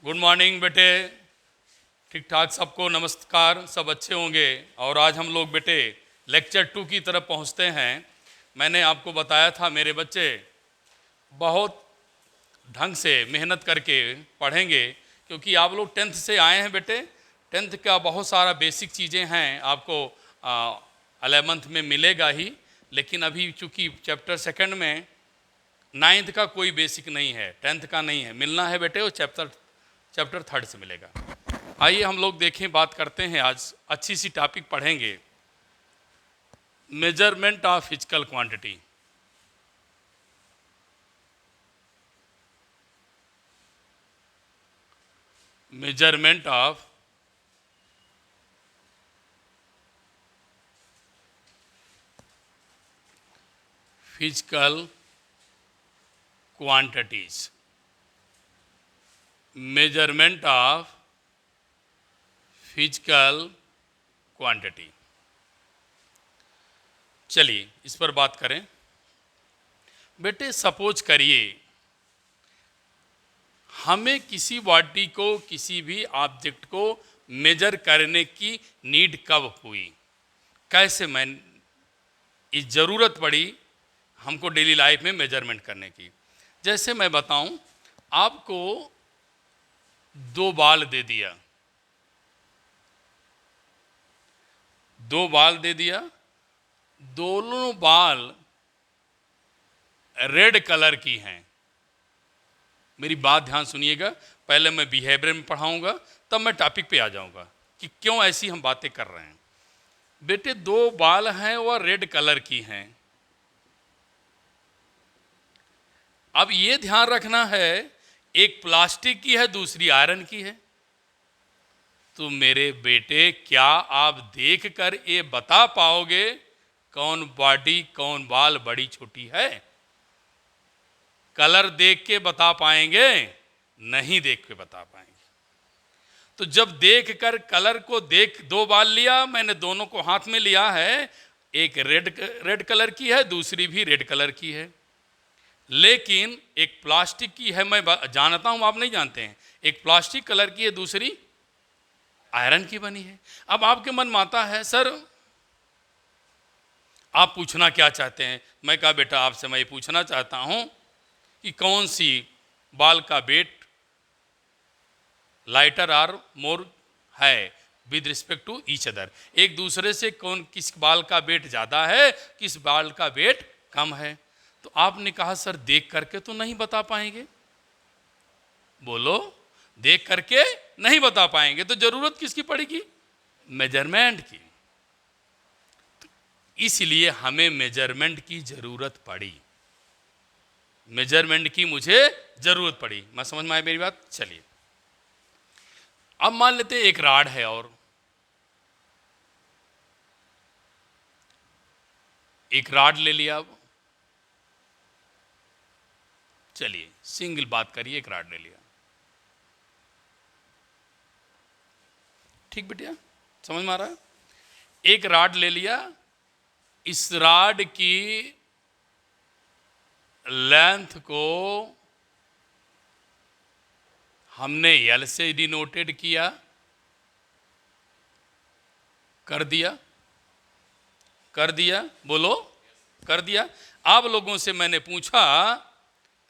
Good morning बेटे। ठीक ठाक सबको नमस्कार, सब अच्छे होंगे। और आज हम लोग बेटे लेक्चर 2 की तरफ पहुंचते हैं। मैंने आपको बताया था मेरे बच्चे बहुत ढंग से मेहनत करके पढ़ेंगे, क्योंकि आप लोग 10th से आए हैं बेटे। 10th का बहुत सारा बेसिक चीज़ें हैं आपको 11th में मिलेगा ही, लेकिन अभी चूँकि चैप्टर 2 में 9th का कोई बेसिक नहीं है, 10th का नहीं है, मिलना है बेटे वो चैप्टर 3 से मिलेगा। आइए हम लोग देखें, बात करते हैं। आज अच्छी सी टॉपिक पढ़ेंगे, measurement of physical quantity. Measurement of physical quantities. Measurement of physical quantity. चलिए इस पर बात करें बेटे। सपोज करिए हमें किसी बॉडी को, किसी भी ऑब्जेक्ट को मेजर करने की नीड कब हुई, कैसे मैं इस ज़रूरत पड़ी हमको डेली लाइफ में मेजरमेंट करने की। जैसे मैं बताऊं, आपको 2 बाल दे दिया, 2 बाल दे दिया, दोनों बाल रेड कलर की हैं। मेरी बात ध्यान सुनिएगा, पहले मैं बिहेवियर में पढ़ाऊंगा, तब मैं टॉपिक पे आ जाऊंगा कि क्यों ऐसी हम बातें कर रहे हैं। बेटे 2 बाल हैं, वह रेड कलर की हैं। अब ये ध्यान रखना है, एक प्लास्टिक की है, दूसरी आयरन की है। तो मेरे बेटे, क्या आप देखकर ये बता पाओगे कौन बॉडी, कौन बाल बड़ी छोटी है? कलर देख के बता पाएंगे? नहीं देख के बता पाएंगे। तो जब देख कर कलर को देख, 2 बाल लिया मैंने, दोनों को हाथ में लिया है, एक रेड कलर की है, दूसरी भी रेड कलर की है। लेकिन एक प्लास्टिक की है, मैं जानता हूं आप नहीं जानते हैं। एक प्लास्टिक कलर की है, दूसरी आयरन की बनी है। अब आपके मन में आता है, सर आप पूछना क्या चाहते हैं? मैं कहा बेटा आपसे मैं ये पूछना चाहता हूं कि कौन सी बाल का वेट लाइटर और मोर है with respect to each other. एक दूसरे से कौन, किस बाल का वेट ज़्यादा है, किस बाल का वेट कम है। तो आपने कहा सर देख करके तो नहीं बता पाएंगे। बोलो, देख करके नहीं बता पाएंगे, तो जरूरत किसकी पड़ेगी? मेजरमेंट की। तो इसलिए हमें मेजरमेंट की जरूरत पड़ी, मेजरमेंट की मुझे जरूरत पड़ी। मैं समझ में आया मेरी बात? चलिए अब मान लेते एक राड है और एक राड ले लिया। अब चलिए सिंगल बात करिए, एक राड ले लिया। ठीक बेटिया, समझ में आ रहा है? एक राड ले लिया, इस राड की लेंथ को हमने एल से डिनोटेड किया, कर दिया, बोलो, कर दिया। आप लोगों से मैंने पूछा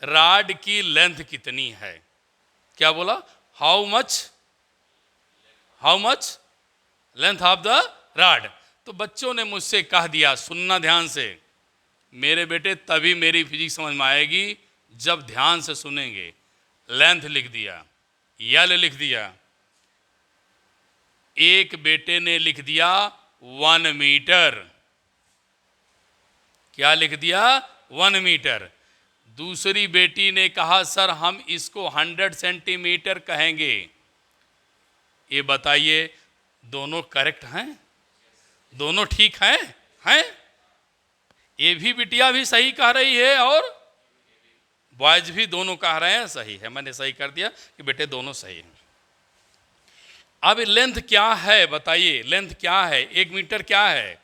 राड की लेंथ कितनी है? क्या बोला? How much length of the rod. तो बच्चों ने मुझसे कह दिया, सुनना ध्यान से मेरे बेटे, तभी मेरी फिजिक्स समझ में आएगी जब ध्यान से सुनेंगे। लेंथ लिख दिया, यल लिख दिया। एक बेटे ने लिख दिया 1 मीटर। क्या लिख दिया? 1 मीटर। दूसरी बेटी ने कहा सर हम इसको 100 सेंटीमीटर कहेंगे। ये बताइए दोनों करेक्ट हैं? दोनों ठीक हैं? ये भी बिटिया भी सही कह रही है और बॉयज भी दोनों कह रहे हैं सही है। मैंने सही कर दिया कि बेटे दोनों सही हैं। अब लेंथ क्या है बताइए? लेंथ क्या है? 1 मीटर क्या है?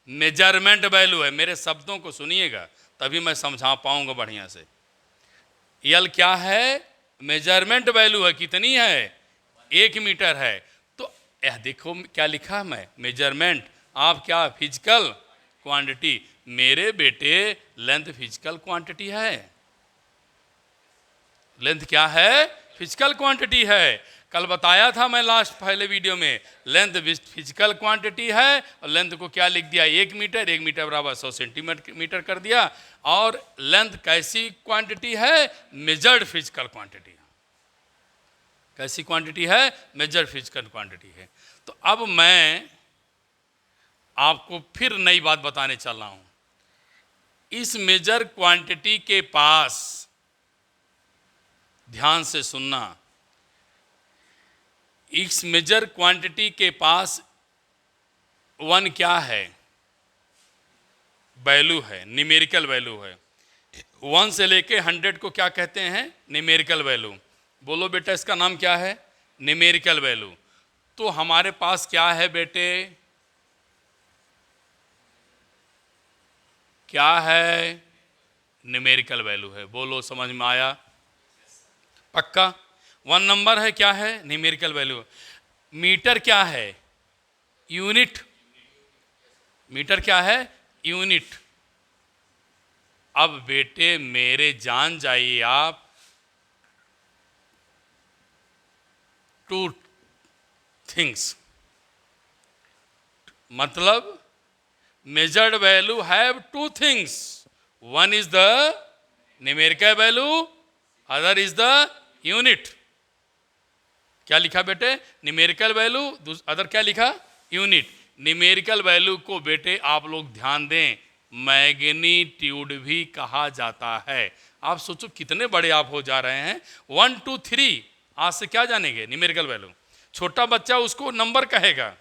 मेजरमेंट वैल्यू है। मेरे शब्दों को सुनिएगा तभी मैं समझा पाऊंगा बढ़िया से। यल क्या है? मेजरमेंट वैल्यू है कितनी है, 1 मीटर है। तो यह देखो क्या लिखा है, मैं मेजरमेंट आप क्या फिजिकल क्वांटिटी, मेरे बेटे लेंथ फिजिकल क्वांटिटी है। लेंथ क्या है, फिजिकल क्वांटिटी है। कल बताया था मैं लास्ट पहले वीडियो में, लेंथ फिजिकल क्वांटिटी है और लेंथ को क्या लिख दिया, 1 मीटर, 1 मीटर बराबर 100 सेंटीमीटर कर दिया। और लेंथ कैसी क्वांटिटी है, मेजर्ड फिजिकल क्वांटिटी है। कैसी क्वांटिटी है, मेजर्ड फिजिकल क्वांटिटी है। तो अब मैं आपको फिर नई बात बताने चल रहा हूं। इस मेजर क्वांटिटी के पास ध्यान से सुनना, इस मेजर क्वांटिटी के पास 1 क्या है, वैल्यू है, न्यूमेरिकल वैल्यू है। 1 से लेके 100 को क्या कहते हैं, न्यूमेरिकल वैल्यू। बोलो बेटा इसका नाम क्या है, न्यूमेरिकल वैल्यू। तो हमारे पास क्या है बेटे, क्या है, न्यूमेरिकल वैल्यू है। बोलो समझ में आया, पक्का। 1 नंबर है, क्या है, न्यूमेरिकल वैल्यू। मीटर क्या है, यूनिट। मीटर क्या है, यूनिट। अब बेटे मेरे जान जाइए आप, 2 थिंग्स, मतलब measured value have 2 things. One is the numerical value, other is the unit. क्या लिखा बेटे, न्यूमेरिकल वैल्यू, अदर क्या लिखा, यूनिट। न्यूमेरिकल वैल्यू को बेटे आप लोग ध्यान दें, मैग्नीट्यूड भी कहा जाता है। आप सोचो कितने बड़े आप हो जा रहे हैं। 1 2 3 आज से क्या जानेंगे, न्यूमेरिकल वैल्यू। छोटा बच्चा उसको नंबर कहेगा,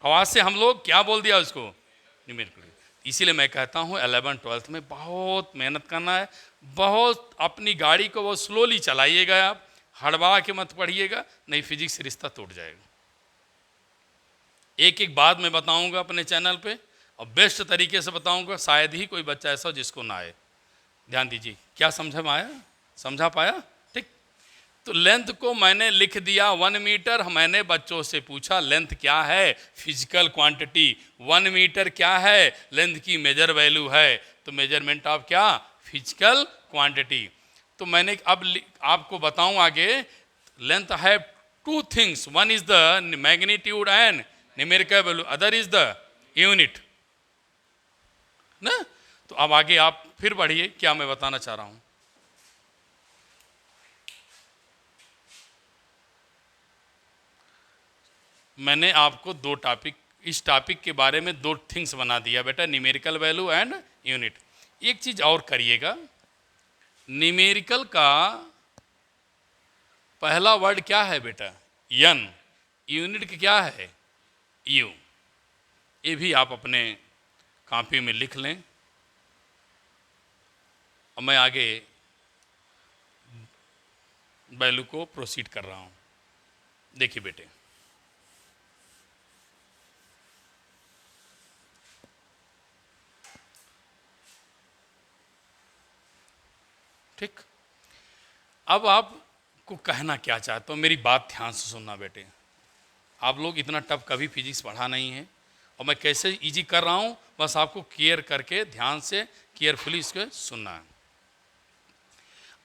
आवाज से हम लोग क्या बोल दिया उसको, न्यूमेरिकल। इसीलिए मैं कहता हूँ 11 12 में बहुत मेहनत करना है। बहुत अपनी गाड़ी को बहुत स्लोली चलाइएगा, आप हड़बड़ा के मत पढ़िएगा, नहीं फिजिक्स से रिश्ता टूट जाएगा। एक एक बात मैं बताऊंगा अपने चैनल पे और बेस्ट तरीके से बताऊंगा, शायद ही कोई बच्चा ऐसा जिसको ना आए। ध्यान दीजिए, क्या समझ में आया, समझा पाया, ठीक। तो लेंथ को मैंने लिख दिया 1 मीटर। मैंने बच्चों से पूछा लेंथ क्या है, फिजिकल क्वांटिटी। 1 मीटर क्या है, लेंथ की मेजर वैल्यू है। तो मेजरमेंट ऑफ क्या, फिजिकल क्वांटिटी। तो मैंने अब आपको बताऊं आगे, लेंथ है 2 things, 1 is the magnitude and numerical value, other is the unit ना। तो अब आगे आप फिर बढ़िए, क्या मैं बताना चाह रहा हूं। मैंने आपको 2 टॉपिक, इस टॉपिक के बारे में 2 थिंग्स बना दिया बेटा, न्यूमेरिकल वैल्यू एंड यूनिट। एक चीज और करिएगा, न्यूमेरिकल का पहला वर्ड क्या है बेटा, यन। यूनिट की क्या है, यू। ये भी आप अपने कॉपी में लिख लें। और मैं आगे वैल्यू को प्रोसीड कर रहा हूं। देखिए बेटे, ठीक। अब आपको कहना क्या चाहता हूं, मेरी बात ध्यान से सुनना बेटे। आप लोग इतना टफ कभी फिजिक्स पढ़ा नहीं है और मैं कैसे इजी कर रहा हूं, बस आपको केयर करके ध्यान से केयरफुली इसको सुनना है।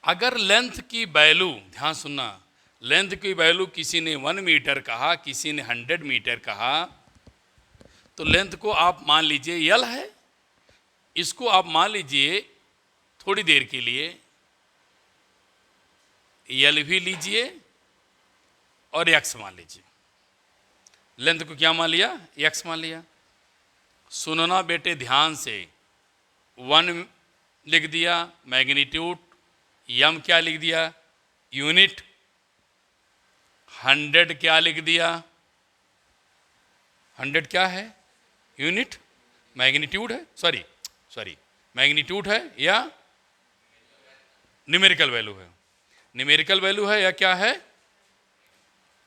अगर लेंथ की वैल्यू, ध्यान सुनना, लेंथ की वैल्यू किसी ने 1 मीटर कहा, किसी ने 100 मीटर कहा, तो लेंथ को आप मान लीजिए यल है। इसको आप मान लीजिए थोड़ी देर के लिए यल भी लीजिए और एक्स मान लीजिए। लेंथ को क्या मान लिया, एक्स मान लिया। सुनना बेटे ध्यान से, 1 लिख दिया मैग्नीट्यूड, यम क्या लिख दिया, यूनिट। 100 क्या लिख दिया, 100 क्या है, यूनिट। मैग्नीट्यूड है, सॉरी मैग्नीट्यूड है या न्यूमेरिकल वैल्यू है, न्यूमेरिकल वैल्यू है या क्या है,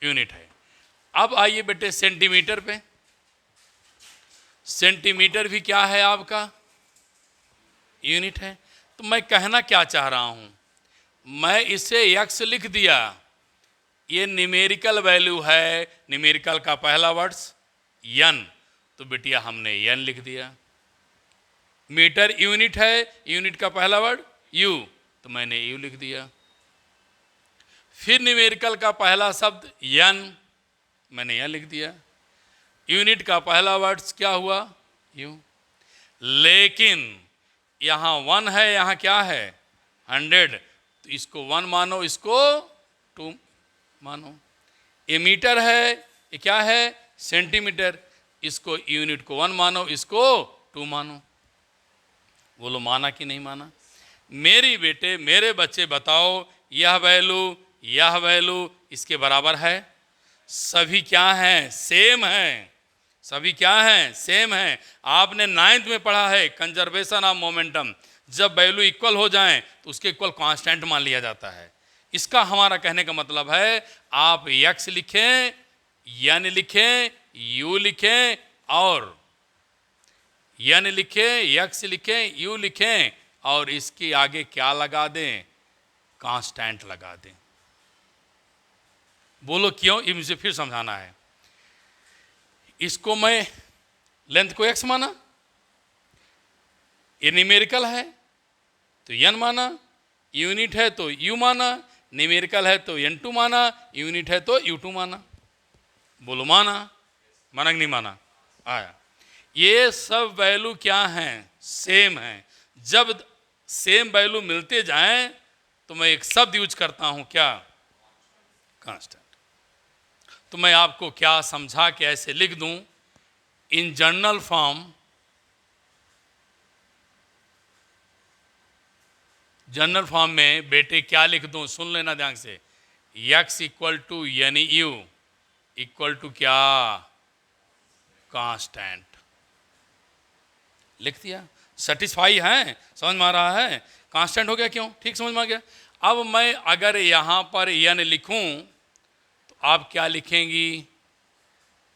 यूनिट है। अब आइए बेटे सेंटीमीटर पे। सेंटीमीटर भी क्या है आपका, यूनिट है। तो मैं कहना क्या चाह रहा हूं, मैं इसे x लिख दिया, ये न्यूमेरिकल वैल्यू है, न्यूमेरिकल का पहला वर्ड्स n, तो बिटिया हमने n लिख दिया। मीटर यूनिट है, यूनिट का पहला वर्ड u, तो मैंने u लिख दिया। फिर न्यूमेरिकल का पहला शब्द n, मैंने n लिख दिया। यूनिट का पहला वर्ड्स क्या हुआ, u। लेकिन यहाँ 1 है, यहाँ क्या है 100, तो इसको 1 मानो, इसको 2 मानो। ये मीटर है, ये क्या है सेंटीमीटर, इसको यूनिट को 1 मानो, इसको 2 मानो। बोलो माना कि नहीं माना? मेरी बेटे, मेरे बच्चे बताओ, यह वैल्यू इसके बराबर है? सभी क्या हैं, सेम हैं। सभी क्या हैं, सेम हैं। आपने 9th में पढ़ा है कंजर्वेशन ऑफ मोमेंटम, जब वैल्यू इक्वल हो जाएं तो उसके इक्वल कांस्टेंट मान लिया जाता है। इसका हमारा कहने का मतलब है आप x लिखें, n लिखें, u लिखें और n लिखें, x लिखें, u लिखें और इसके आगे क्या लगा दें, कांस्टेंट लगा दें। बोलो क्यों, ये मुझे फिर समझाना है। इसको मैं लेंथ को x माना, ये न्यूमेरिकल है तो n माना, यूनिट है तो u माना, न्यूमेरिकल है तो n2 माना, यूनिट है तो u2 माना। बोलो माना, माना कि नहीं माना? आया। ये सब वैल्यू क्या हैं, सेम हैं। जब सेम वैल्यू मिलते जाएं तो मैं एक शब्द यूज करता हूं, क्या, कांस्टेंट। तो मैं आपको क्या समझा के ऐसे लिख दूं, in general form, general form में बेटे क्या लिख दूं, सुन लेना ध्यान से, x इक्वल टू यानी u इक्वल टू क्या, कांस्टेंट। लिख दिया, सेटिस्फाई है, समझ में आ रहा है? कांस्टेंट हो गया, क्यों, ठीक समझ में आ गया। अब मैं अगर यहां पर n लिखूं तो आप क्या लिखेंगी,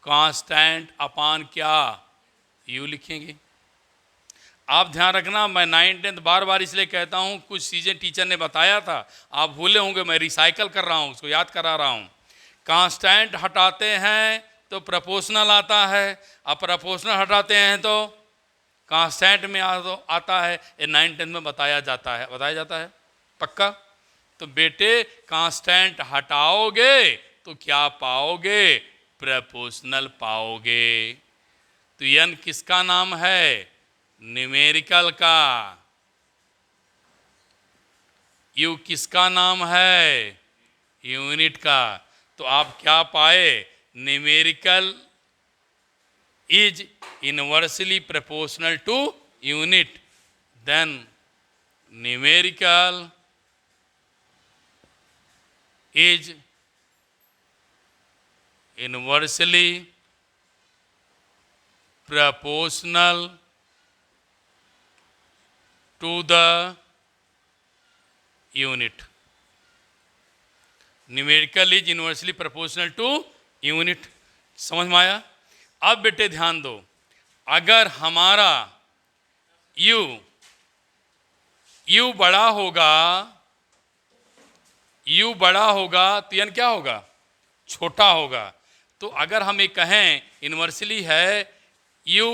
कांस्टेंट अपान क्या, u लिखेंगे। आप ध्यान रखना, मैं 9th 10th बार बार इसलिए कहता हूं, कुछ चीज़ें टीचर ने बताया था आप भूले होंगे, मैं रिसाइकल कर रहा हूं, उसको याद करा रहा हूं। कांस्टेंट हटाते हैं तो प्रोपोर्शनल आता है, अब प्रोपोर्शनल हटाते हैं तो कांस्टेंट में आता है। ये 9th 10th में बताया जाता है, पक्का? तो बेटे कांस्टेंट हटाओगे तो क्या पाओगे, प्रोपोर्शनल पाओगे। तो n किसका नाम है, न्यूमेरिकल का। u किसका नाम है, यूनिट का। तो आप क्या पाए, numerical is inversely proportional to unit, then numerical is inversely proportional to the unit. Numerical is inversely proportional to unit. समझ में आया? अब बेटे ध्यान दो, अगर हमारा u बड़ा होगा तो n क्या होगा, छोटा होगा। तो अगर हम ये कहें इनवर्सली है, u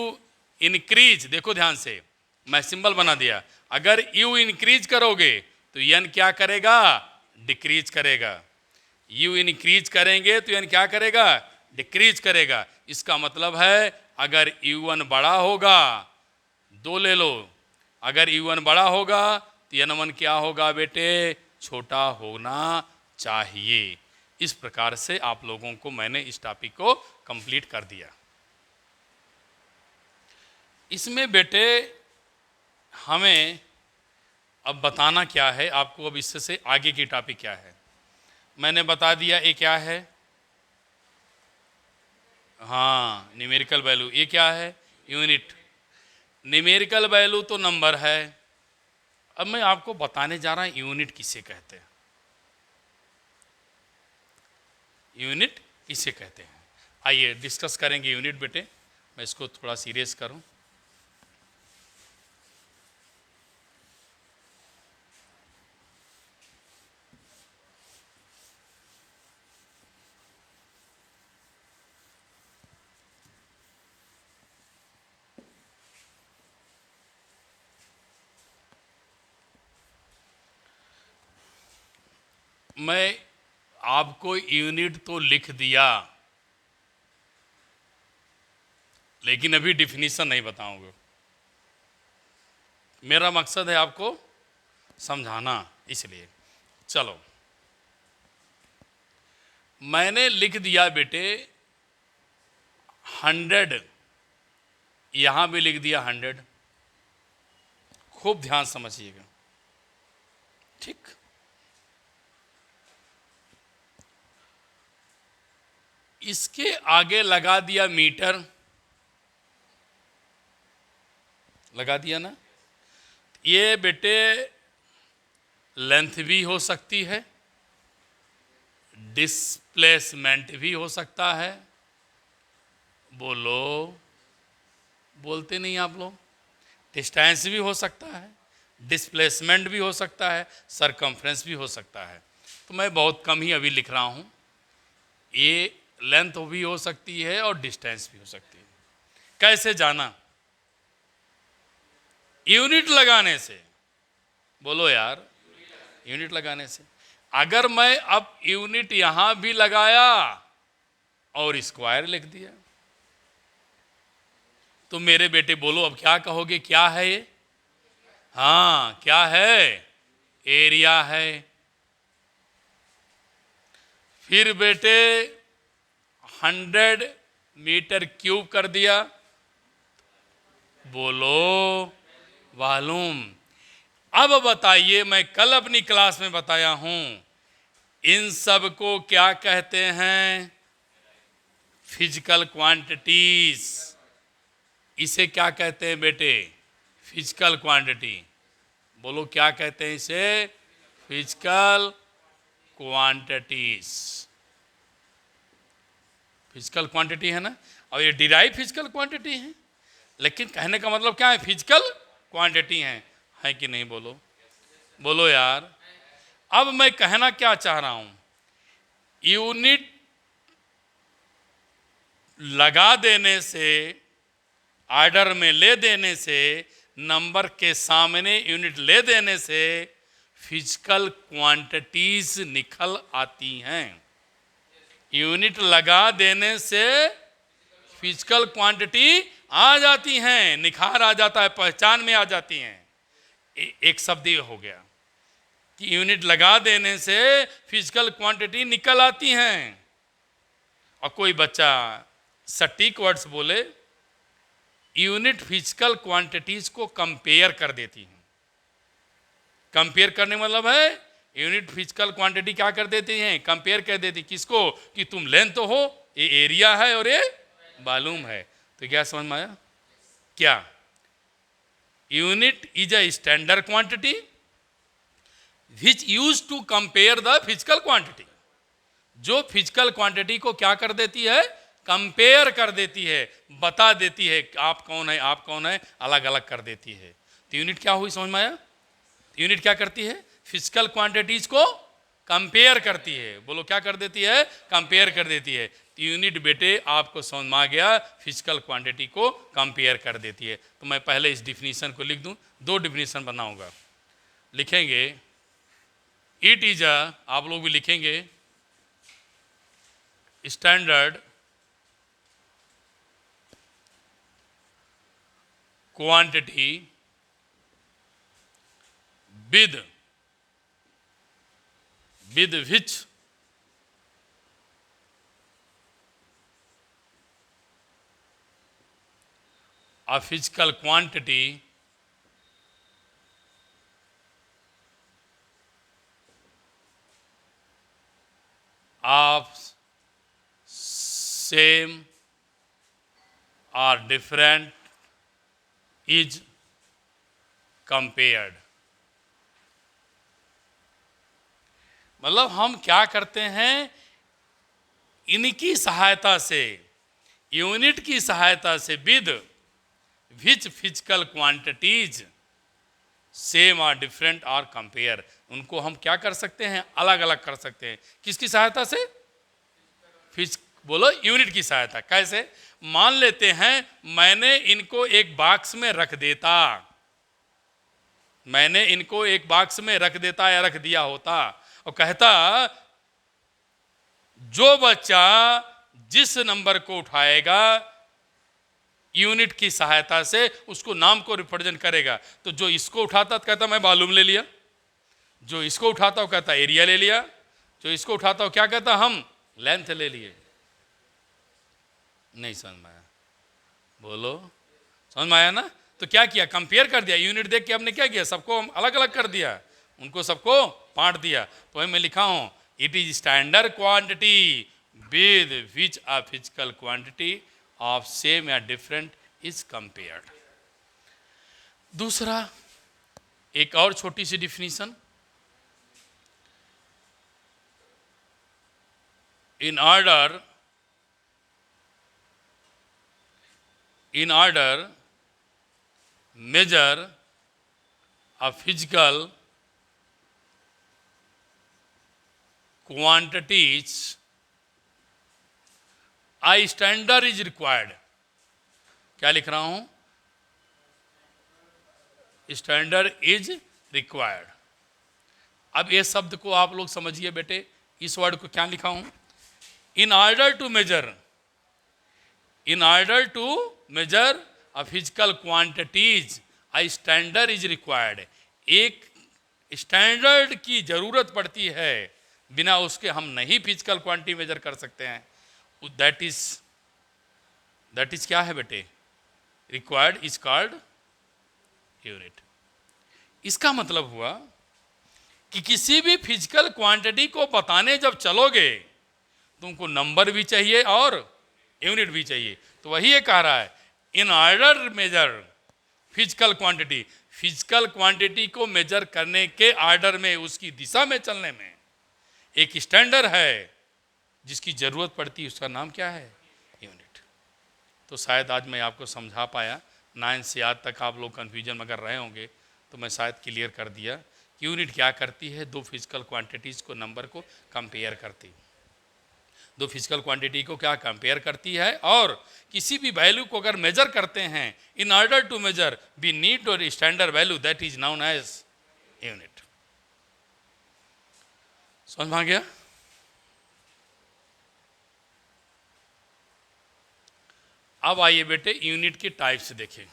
इंक्रीज, देखो ध्यान से मैं सिंबल बना दिया, अगर u इंक्रीज करोगे तो n क्या करेगा, डिक्रीज करेगा। u इंक्रीज करेंगे तो n क्या करेगा, डिक्रीज करेगा। इसका मतलब है अगर u1 बड़ा होगा, 2 ले लो, अगर u1 बड़ा होगा तो n1 क्या होगा बेटे, छोटा होना चाहिए। इस प्रकार से आप लोगों को मैंने इस टॉपिक को कंप्लीट कर दिया। इसमें बेटे हमें अब बताना क्या है आपको, अब इससे आगे की टॉपिक क्या है मैंने बता दिया। ये क्या है, हाँ न्यूमेरिकल वैल्यू। ये क्या है, यूनिट। न्यूमेरिकल वैल्यू तो नंबर है। अब मैं आपको बताने जा रहा हूँ यूनिट किसे कहते हैं, यूनिट किसे कहते हैं। आइए डिस्कस करेंगे यूनिट बेटे। मैं इसको थोड़ा सीरियस करूं। मैं आपको यूनिट तो लिख दिया, लेकिन अभी डिफिनीशन नहीं बताऊंगा। मेरा मकसद है आपको समझाना, इसलिए चलो मैंने लिख दिया बेटे 100, यहां भी लिख दिया 100। खूब ध्यान समझिएगा, ठीक। इसके आगे लगा दिया मीटर, लगा दिया ना। ये बेटे लेंथ भी हो सकती है, डिस्प्लेसमेंट भी हो सकता है। बोलो, बोलते नहीं आप लोग। डिस्टेंस भी हो सकता है, डिस्प्लेसमेंट भी हो सकता है, सरकमफ्रेंस भी हो सकता है। तो मैं बहुत कम ही अभी लिख रहा हूँ। ये लेंथ भी हो सकती है और डिस्टेंस भी हो सकती है। कैसे जाना? यूनिट लगाने से। बोलो यार, यूनिट लगाने से। अगर मैं अब यूनिट यहां भी लगाया और स्क्वायर लिख दिया, तो मेरे बेटे बोलो अब क्या कहोगे? क्या है ये? हाँ, क्या है? एरिया है। फिर बेटे 100 मीटर क्यूब कर दिया। बोलो वॉल्यूम। अब बताइए, मैं कल अपनी क्लास में बताया हूं, इन सब को क्या कहते हैं? Physical quantities. इसे क्या कहते हैं बेटे? Physical quantity. बोलो क्या कहते हैं इसे? Physical quantities. फिजिकल क्वांटिटी है ना। और ये डिराइव फिजिकल क्वांटिटी है, लेकिन कहने का मतलब क्या है? फिजिकल क्वांटिटी है कि नहीं? बोलो, बोलो यार। अब मैं कहना क्या चाह रहा हूं, यूनिट लगा देने से, ऑर्डर में ले देने से, नंबर के सामने यूनिट ले देने से फिजिकल क्वांटिटीज निकल आती हैं। यूनिट लगा देने से फिजिकल क्वांटिटी आ जाती हैं, निखार आ जाता है, पहचान में आ जाती हैं। एक शब्द ये हो गया कि यूनिट लगा देने से फिजिकल क्वांटिटी निकल आती हैं। और कोई बच्चा सटीक वर्ड्स बोले, यूनिट फिजिकल क्वांटिटीज को कंपेयर कर देती हैं। कंपेयर करने मतलब है यूनिट फिजिकल क्वांटिटी क्या कर देती हैं? कंपेयर कर देती। किसको? कि तुम लेंथ तो हो, ये एरिया है और ये वॉल्यूम है। तो क्या समझ में आया? क्या unit is a standard quantity which use to compare the physical quantity. जो फिजिकल क्वांटिटी को क्या कर देती है? कंपेयर कर देती है, बता देती है आप कौन है, आप कौन है, अलग अलग कर देती है। तो यूनिट क्या हुई? समझ में आया? यूनिट क्या करती है? फिजिकल क्वांटिटीज को कंपेयर करती है। बोलो क्या कर देती है? कंपेयर कर देती है। यूनिट बेटे आपको समझ में आ गया, फिजिकल क्वांटिटी को कंपेयर कर देती है। तो मैं पहले इस डिफिनीशन को लिख दूं, दो डिफिनीशन बनाऊंगा। लिखेंगे इट इज अ, आप लोग भी लिखेंगे, standard quantity with which a physical quantity of same or different is compared। मतलब हम क्या करते हैं, इनकी सहायता से, यूनिट की सहायता से, with which physical quantities same और डिफरेंट और कंपेयर, उनको हम क्या कर सकते हैं? अलग अलग कर सकते हैं। किसकी सहायता से? बोलो यूनिट की सहायता। कैसे? मान लेते हैं मैंने इनको एक बॉक्स में रख देता, मैंने इनको एक बॉक्स में रख देता या रख दिया होता, और कहता जो बच्चा जिस नंबर को उठाएगा यूनिट की सहायता से उसको नाम को रिप्रेजेंट करेगा। तो जो इसको उठाता तो कहता मैं वॉल्यूम ले लिया, जो इसको उठाता वो कहता एरिया ले लिया, जो इसको उठाता वो क्या कहता हम लेंथ ले लिए। नहीं समझ में आया? बोलो, समझ में आया ना? तो क्या किया, कंपेयर कर दिया, यूनिट देख के हमने क्या किया, सबको अलग अलग कर दिया, उनको सबको बांट दिया। तो वही मैं लिखा हूं, it is standard quantity with which a physical quantity of same या डिफरेंट इज कंपेयर्ड। दूसरा, एक और छोटी सी definition, in order measure a physical quantities a standard is required। क्या लिख रहा हूं, स्टैंडर्ड इज रिक्वायर्ड। अब ये शब्द को आप लोग समझिए बेटे, इस वर्ड को क्या लिखा हूं, in order to measure a physical quantities a standard is required. एक स्टैंडर्ड की जरूरत पड़ती है, बिना उसके हम नहीं फिजिकल क्वांटिटी मेजर कर सकते हैं। दैट इज क्या है बेटे, रिक्वायर्ड इज कॉल्ड यूनिट। इसका मतलब हुआ कि किसी भी फिजिकल क्वांटिटी को बताने जब चलोगे तुमको नंबर भी चाहिए और यूनिट भी चाहिए। तो वही ये कह रहा है, in order measure physical quantity, physical quantity को मेजर करने के ऑर्डर में, उसकी दिशा में चलने में एक स्टैंडर्ड है जिसकी जरूरत पड़ती है, उसका नाम क्या है, यूनिट। तो शायद आज मैं आपको समझा पाया। 9 से आज तक आप लोग कन्फ्यूजन में अगर रहे होंगे तो मैं शायद क्लियर कर दिया कि यूनिट क्या करती है, दो फिजिकल क्वांटिटीज़ को, नंबर को कंपेयर करती है। दो फिजिकल क्वांटिटी को क्या कंपेयर करती है, और किसी भी वैल्यू को अगर मेजर करते हैं, in order to measure we need to standard value that is known as unit. समझ में आ गया? अब आइए बेटे यूनिट के टाइप्स देखें।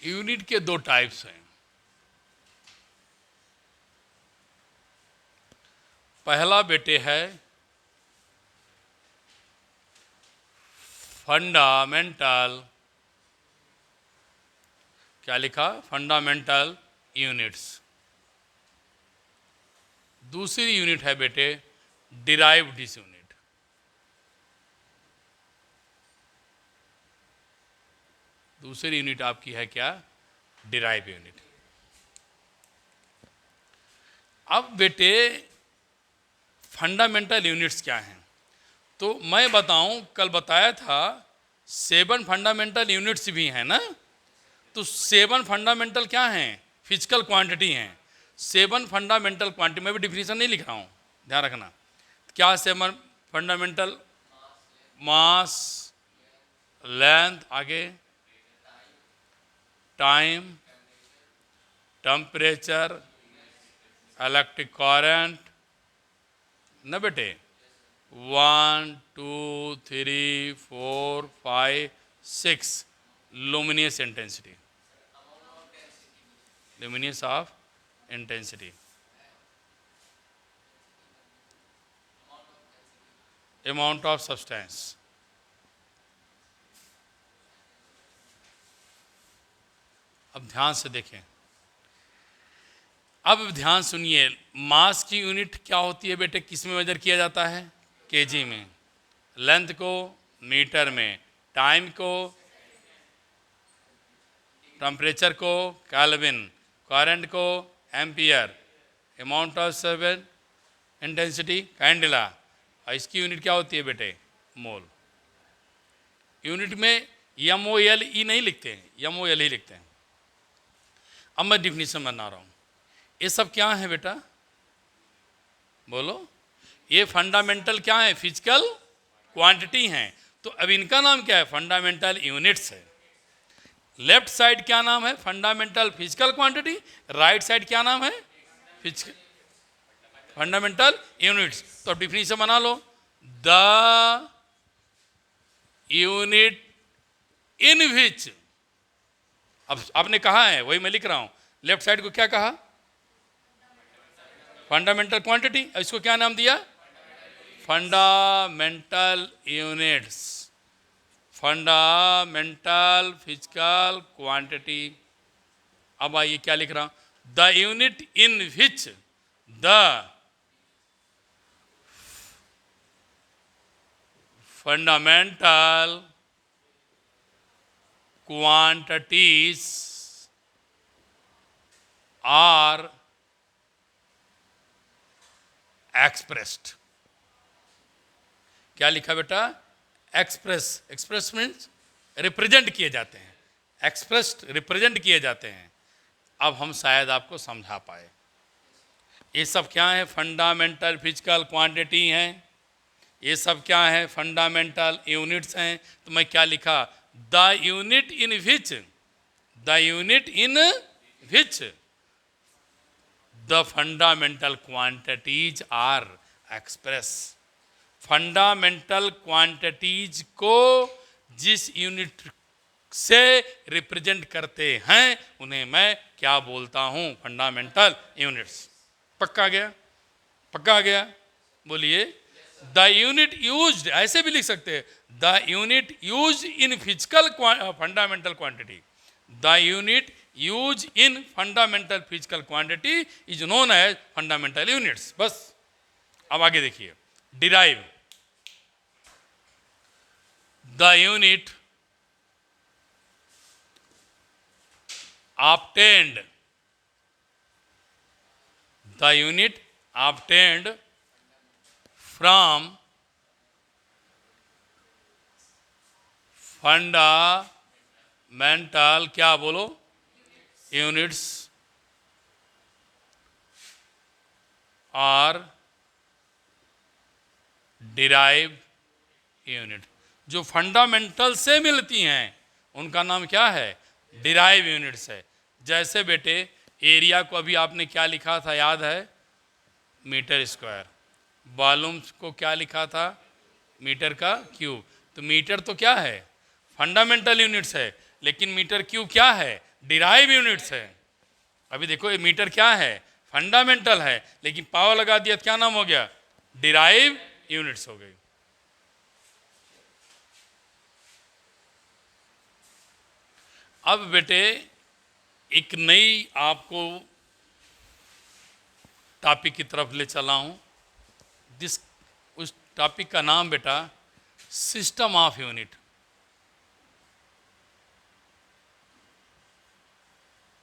यूनिट के दो टाइप्स हैं। पहला बेटे है फंडामेंटल, क्या लिखा, फंडामेंटल यूनिट्स। दूसरी यूनिट है बेटे डिराइव्ड यूनिट। दूसरी यूनिट आपकी है क्या, डिराइव यूनिट। अब बेटे फंडामेंटल यूनिट्स क्या हैं, तो मैं बताऊं, कल बताया था 7 फंडामेंटल यूनिट्स भी हैं ना। तो 7 फंडामेंटल क्या हैं, फिजिकल क्वांटिटी हैं। 7 फंडामेंटल क्वांटिटी, मैं भी डिफिनीशन नहीं लिख रहा हूं, ध्यान रखना। क्या 7 फंडामेंटल, मास, लेंथ, आगे टाइम, टेम्परेचर, इलेक्ट्रिक करंट, ना बेटे 1 2 3 4 5 6 luminous intensity, luminous of intensity, amount of substance। अब ध्यान से देखें, अब ध्यान सुनिए, मास की यूनिट क्या होती है बेटे, किस में मेजर किया जाता है, केजी में, लेंथ को मीटर में, टाइम को, टेम्परेचर को केल्विन, करंट को एम्पियर, अमाउंट ऑफ सर्वेन इंटेंसिटी कैंडिला। और इसकी यूनिट क्या होती है बेटे, मोल। यूनिट में MOL E नहीं लिखते हैं, MOL ही लिखते हैं। अब मैं डिफिनीशन बना रहा हूँ। ये सब क्या है बेटा, बोलो। ये फंडामेंटल क्या है, फिजिकल क्वांटिटी हैं। तो अब इनका नाम क्या है, फंडामेंटल यूनिट्स है। लेफ्ट साइड क्या नाम है, fundamental physical quantity. Right side क्या नाम है, फंडामेंटल यूनिट्स। तो अब डिफिनीशन बना लो, द यूनिट इन विच, अब आपने कहा है वही मैं लिख रहा हूं, लेफ्ट साइड को क्या कहा, फंडामेंटल क्वांटिटी। इसको क्या नाम दिया, fundamental units, fundamental physical quantity. अब आइए क्या लिख रहा हूं, the unit in which the fundamental quantities are expressed। क्या लिखा बेटा, एक्सप्रेस। एक्सप्रेस मीन्स रिप्रेजेंट किए जाते हैं, एक्सप्रेस्ड रिप्रेजेंट किए जाते हैं। अब हम शायद आपको समझा पाए। ये सब क्या है, फंडामेंटल फिजिकल क्वांटिटी हैं। ये सब क्या है, फंडामेंटल यूनिट्स हैं। तो मैं क्या लिखा, the unit in which, the unit in which the fundamental quantities are express. Fundamental quantities को जिस यूनिट से रिप्रेजेंट करते हैं उन्हें मैं क्या बोलता हूं, फंडामेंटल यूनिट्स। पक्का गया, पक्का गया, बोलिए। द यूनिट यूज्ड, ऐसे भी लिख सकते हैं, the unit use in physical fundamental quantity, the unit use in fundamental physical quantity is known as fundamental units. बस। अब आगे देखिए, derive, the unit obtained, the unit obtained from fundamental, क्या बोलो, यूनिट्स और डिराइव यूनिट। जो fundamental से मिलती हैं उनका नाम क्या है, डिराइव यूनिट्स है। जैसे बेटे एरिया को अभी आपने क्या लिखा था, याद है, मीटर स्क्वायर। वॉल्यूम्स को क्या लिखा था, मीटर का क्यूब। तो मीटर तो क्या है, फंडामेंटल यूनिट्स है, लेकिन मीटर क्यूब क्या है, डिराइव यूनिट्स है। अभी देखो ये मीटर क्या है, फंडामेंटल है, लेकिन पावर लगा दिया तो क्या नाम हो गया, डिराइव यूनिट्स हो गई। अब बेटे एक नई आपको टॉपिक की तरफ ले चला हूं। उस टॉपिक का नाम बेटा system of unit.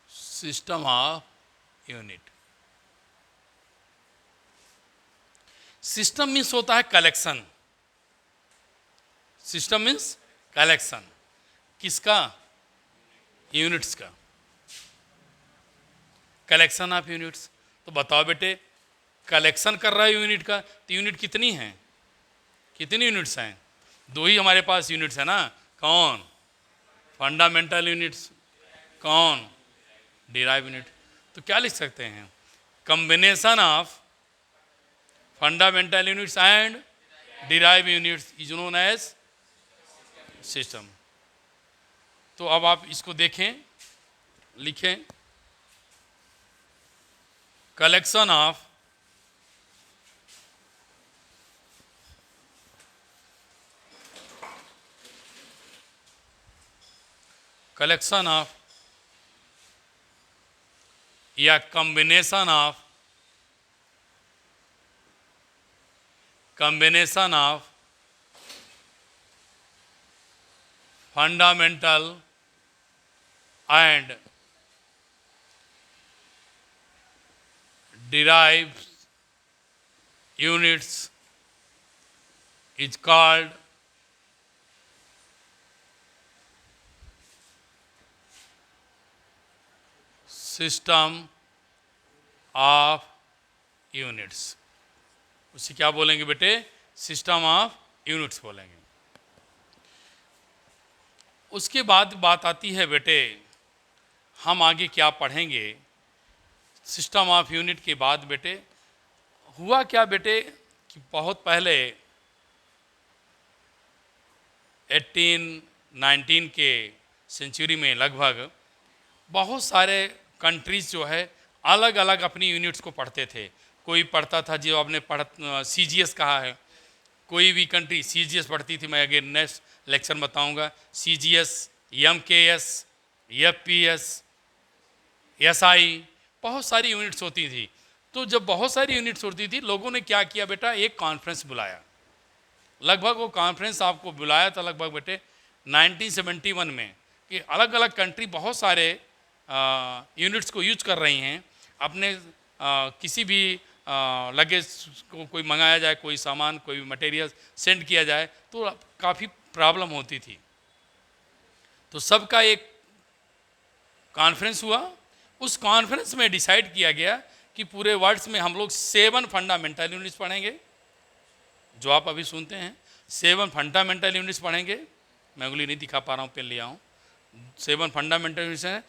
System of unit. System means होता है कलेक्शन। सिस्टम मीन्स कलेक्शन, किसका, यूनिट्स का, कलेक्शन ऑफ यूनिट्स। तो बताओ बेटे, कलेक्शन कर रहा है यूनिट का, तो यूनिट कितनी हैं, कितनी यूनिट्स हैं, दो ही हमारे पास यूनिट्स है ना। कौन, फंडामेंटल यूनिट्स, कौन, डिराइव यूनिट। तो क्या लिख सकते हैं, combination of fundamental units and derive units is known as system. तो अब आप इसको देखें, लिखें, कलेक्शन ऑफ या combination of fundamental and derived units is called system of units. उसे क्या बोलेंगे बेटे? सिस्टम ऑफ यूनिट्स बोलेंगे। उसके बाद बात आती है बेटे, हम आगे क्या पढ़ेंगे। सिस्टम ऑफ यूनिट के बाद बेटे हुआ क्या बेटे कि बहुत पहले 18-19 के सेंचुरी में लगभग बहुत सारे कंट्रीज जो है अलग अलग अपनी यूनिट्स को पढ़ते थे। कोई पढ़ता था जो आपने CGS कहा है, कोई भी कंट्री CGS पढ़ती थी। मैं आगे नेक्स्ट लेक्चर में बताऊंगा। CGS, MKS, FPS, SI, बहुत सारी यूनिट्स होती थी। तो जब बहुत सारी यूनिट्स होती थी, लोगों ने क्या किया बेटा, एक कॉन्फ्रेंस बुलाया। लगभग वो कॉन्फ्रेंस आपको बुलाया था लगभग बेटे 1971 में, कि अलग अलग कंट्री बहुत सारे यूनिट्स को यूज कर रही हैं। अपने किसी भी लगेज को कोई मंगाया जाए, कोई सामान, कोई भी मटेरियल सेंड किया जाए तो काफ़ी प्रॉब्लम होती थी। तो सबका एक कॉन्फ्रेंस हुआ। उस कॉन्फ्रेंस में डिसाइड किया गया कि पूरे वर्ल्ड में हम लोग 7 फंडामेंटल यूनिट्स पढ़ेंगे, जो आप अभी सुनते हैं। 7 फंडामेंटल यूनिट्स पढ़ेंगे। मैं उंगली नहीं दिखा पा रहा हूँ, पेन लिया हूँ। 7 फंडामेंटल यूनिट्स हैं,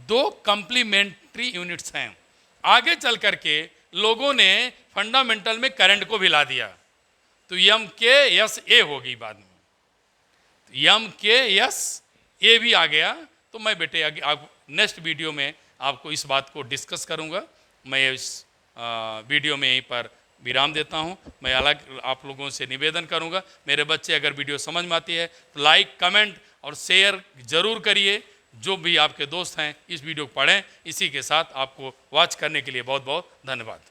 2 कंप्लीमेंट्री यूनिट्स हैं। आगे चल करके लोगों ने फंडामेंटल में करंट को भी ला दिया, तो MKSA होगी बाद में, MKSA भी आ गया। तो मैं बेटे आगे नेक्स्ट वीडियो में आपको इस बात को डिस्कस करूंगा। मैं इस वीडियो में यहीं पर विराम देता हूं। मैं अलग आप लोगों से निवेदन करूंगा, मेरे बच्चे अगर वीडियो समझ में आती है तो लाइक, कमेंट और शेयर ज़रूर करिए। जो भी आपके दोस्त हैं इस वीडियो को पढ़ें। इसी के साथ आपको वॉच करने के लिए बहुत बहुत धन्यवाद।